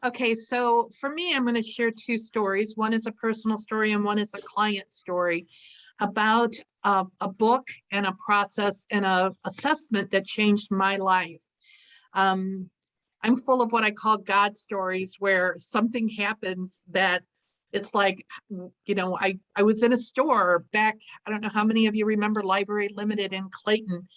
Okay, so for me, I'm going to share two stories. One is a personal story and one is a client story about a book and a process and a assessment that changed my life. Um, I'm full of what I call God stories, where something happens that it's like, I was in a store back, I don't know how many of you remember Library Limited in Clayton,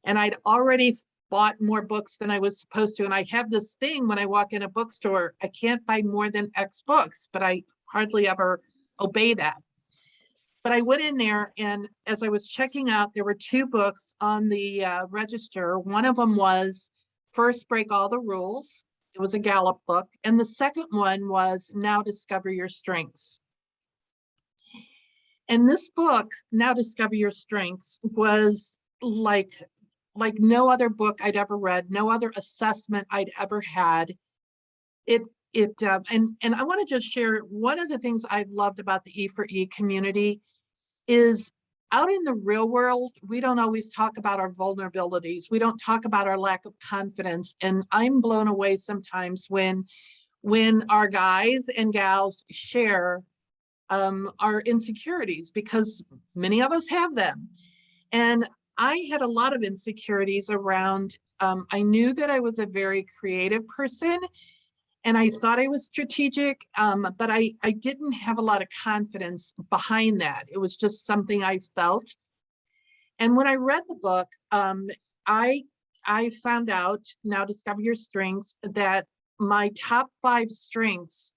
and I'd already bought more books than I was supposed to. And I have this thing when I walk in a bookstore, I can't buy more than X books, but I hardly ever obey that. But I went in there, and as I was checking out, there were two books on the register. One of them was First Break All the Rules. It was a Gallup book. And the second one was Now Discover Your Strengths. And this book, Now Discover Your Strengths, was like no other book I'd ever read, no other assessment I'd ever had. And I want to just share one of the things I've loved about the E4E community is out in the real world, we don't always talk about our vulnerabilities. We don't talk about our lack of confidence. And I'm blown away sometimes when our guys and gals share our insecurities, because many of us have them. And I had a lot of insecurities around, I knew that I was a very creative person and I thought I was strategic, but I didn't have a lot of confidence behind that. It was just something I felt. And when I read the book, I found out, Now Discover Your Strengths, that my top 5 strengths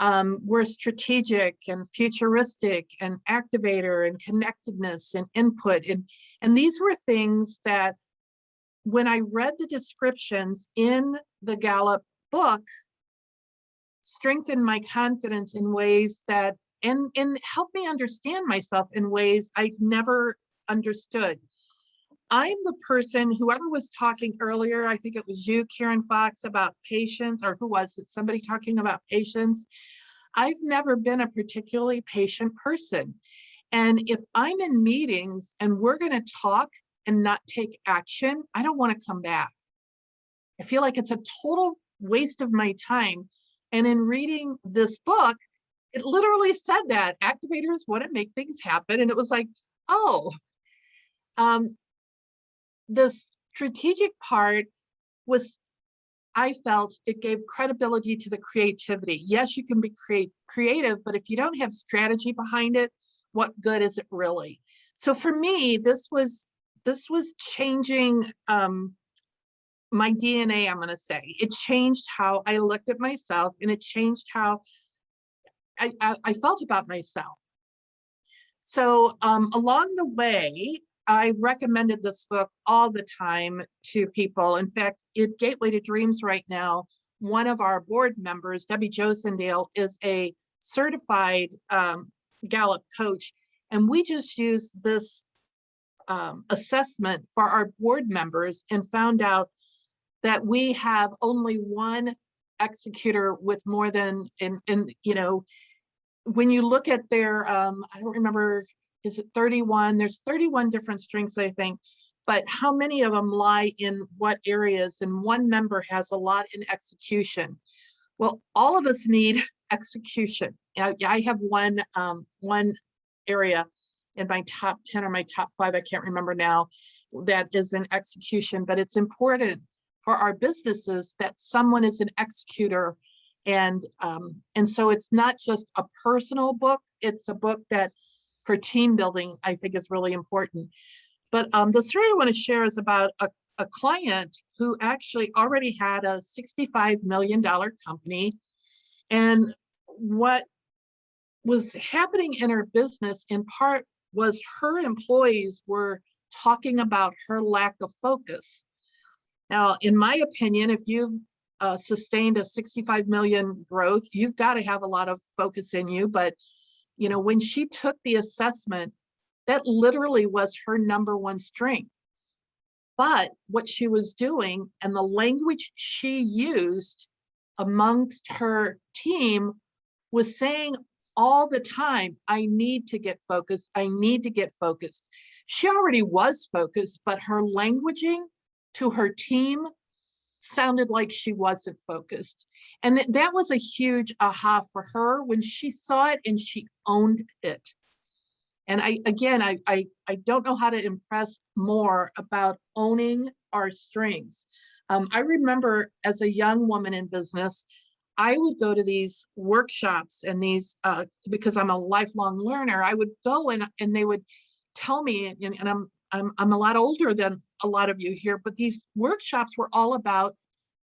were strategic and futuristic and activator and connectedness and input. And these were things that when I read the descriptions in the Gallup book, strengthened my confidence in ways that, and helped me understand myself in ways I'd never understood. I'm the person, whoever was talking earlier, I think it was you, Karen Fox, about patience, or who was it? Somebody talking about patience. I've never been a particularly patient person. And if I'm in meetings and we're going to talk and not take action, I don't want to come back. I feel like it's a total waste of my time. And in reading this book, it literally said that activators want to make things happen. And it was like, oh, the strategic part was, I felt it gave credibility to the creativity. Yes, you can be creative, but if you don't have strategy behind it, what good is it really? So for me, this was changing my DNA, I'm going to say. It changed how I looked at myself, and it changed how I felt about myself. So along the way, I recommended this book all the time to people. In fact, at Gateway to Dreams right now, one of our board members, Debbie Josendale, is a certified Gallup coach. And we just used this assessment for our board members and found out that we have only one executor with more than, when you look at their, I don't remember, is it 31? There's 31 different strengths, I think, but how many of them lie in what areas? And one member has a lot in execution. Well, all of us need execution. I have one area in my top 10 or my top 5, I can't remember now, that is an execution, but it's important for our businesses that someone is an executor. And so it's not just a personal book, it's a book that for team building, I think is really important. But the story I want to share is about a client who actually already had a $65 million company. And what was happening in her business in part was her employees were talking about her lack of focus. Now, in my opinion, if you've sustained a 65 million growth, you've got to have a lot of focus in you. But, when she took the assessment, that literally was her number one strength. But what she was doing and the language she used amongst her team was saying all the time, I need to get focused. I need to get focused. She already was focused, but her languaging to her team sounded like she wasn't focused. And that was a huge aha for her when she saw it and she owned it. And I don't know how to impress more about owning our strengths. I remember as a young woman in business, I would go to these workshops and these, because I'm a lifelong learner, I would go and they would tell me, and I'm a lot older than a lot of you here, but these workshops were all about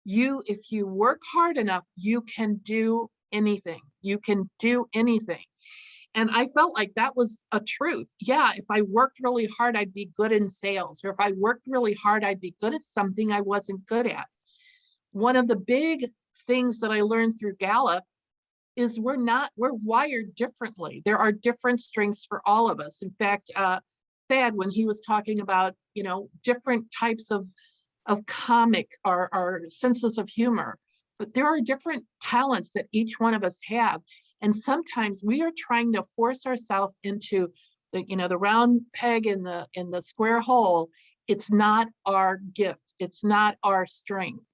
you, if you work hard enough, you can do anything. You can do anything. And I felt like that was a truth. Yeah, if I worked really hard, I'd be good in sales. Or if I worked really hard, I'd be good at something I wasn't good at. One of the big things that I learned through Gallup is we're wired differently. There are different strengths for all of us. In fact, Thad, when he was talking about, different types of comic or our senses of humor, but there are different talents that each one of us have. And sometimes we are trying to force ourselves into the round peg in the square hole. It's not our gift. It's not our strength.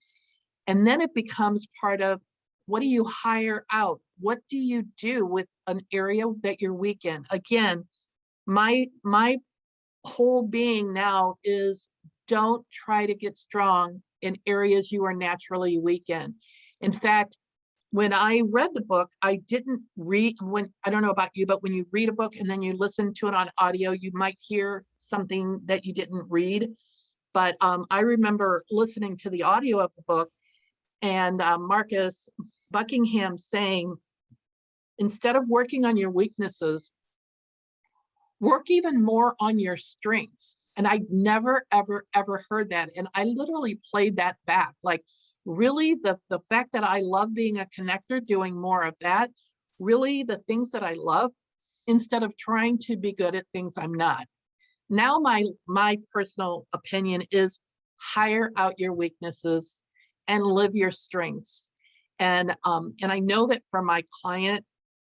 And then it becomes part of, what do you hire out? What do you do with an area that you're weak in? Again, my whole being now is, don't try to get strong in areas you are naturally weak in. In fact, when I read the book, I didn't read, I don't know about you, but when you read a book and then you listen to it on audio, you might hear something that you didn't read. But I remember listening to the audio of the book and Marcus Buckingham saying, instead of working on your weaknesses, work even more on your strengths. And I never, ever, ever heard that. And I literally played that back. Like, really, the fact that I love being a connector, doing more of that, really the things that I love, instead of trying to be good at things I'm not. Now, my personal opinion is, hire out your weaknesses and live your strengths. And I know that for my client,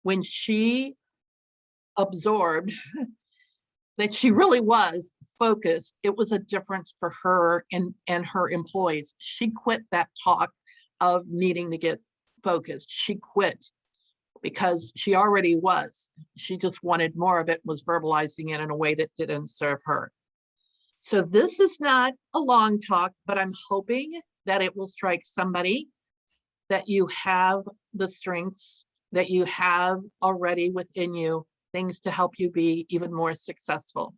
when she absorbed that she really was focused, it was a difference for her and her employees. She quit that talk of needing to get focused. She quit because she already was. She just wanted more of it, was verbalizing it in a way that didn't serve her. So this is not a long talk, but I'm hoping that it will strike somebody that you have the strengths that you have already within you, things to help you be even more successful.